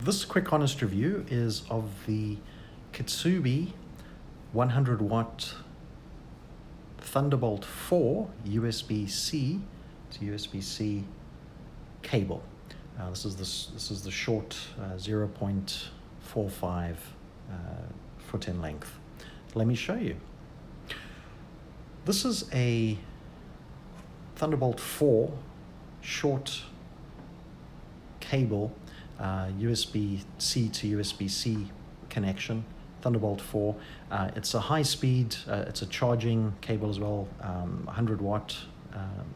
This quick honest review is of the Ketsoobi 100 watt Thunderbolt 4 USB-C to USB-C cable. This is the short 0.45 foot in length. Let me show you. This is a Thunderbolt 4 short cable, USB-C to USB-C connection, Thunderbolt 4. It's a high speed, it's a charging cable as well, 100 watt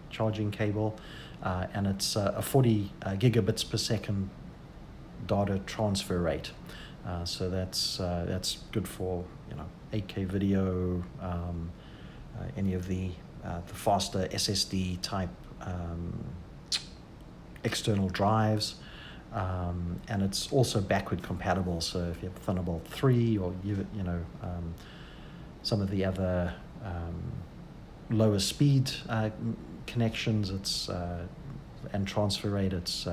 charging cable, and it's a 40 gigabits per second data transfer rate. So that's good for 8K video, any of the faster SSD-type external drives, and it's also backward compatible. So if you have Thunderbolt 3 or some of the other lower speed connections, it's and transfer rate, it's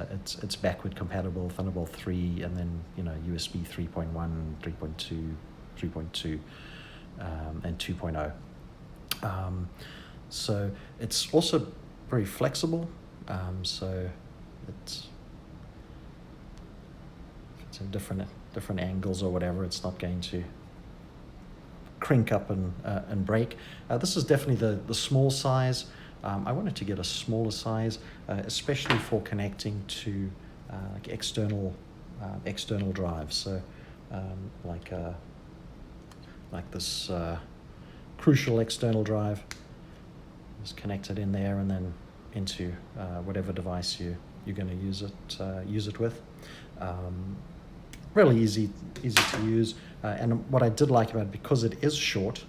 backward compatible, Thunderbolt 3, and then USB 3.1, 3.2, 3.2, and 2.0. So it's also very flexible. So it's in different angles or whatever, it's not going to crink up and break. This is definitely the small size. I wanted to get a smaller size, especially for connecting to like external drives. So like this crucial external drive is connected in there, and then into whatever device you're going to use it with. Really easy to use, and what I did like about it, because it is short,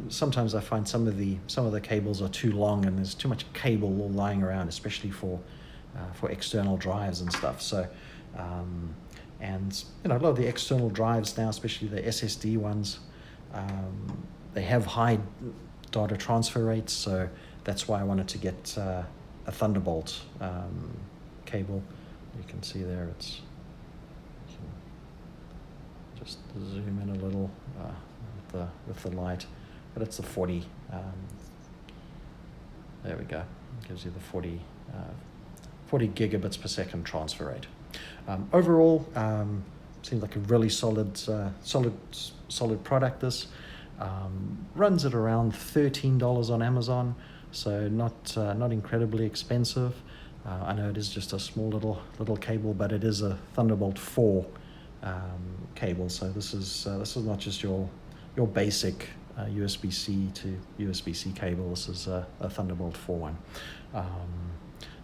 sometimes I find some of the cables are too long and there's too much cable all lying around, especially for external drives and stuff. So and a lot of the external drives now, especially the SSD ones, they have high data transfer rates, so that's why I wanted to get a Thunderbolt cable. You can see there, it's just zoom in a little with the light, but it's the 40. There we go. It gives you the 40 gigabits per second transfer rate. Overall, seems like a really solid product. This runs at around $13 on Amazon, so not incredibly expensive. I know it is just a small little cable, but it is a Thunderbolt 4 cable. So this is not just your basic USB-C to USB-C cable. This is a Thunderbolt 4 one.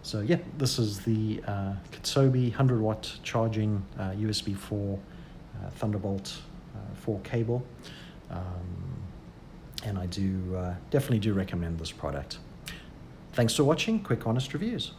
So yeah, this is the Ketsoobi 100 watt charging USB 4 Thunderbolt 4 cable, and I definitely do recommend this product. Thanks for watching Quick Honest Reviews.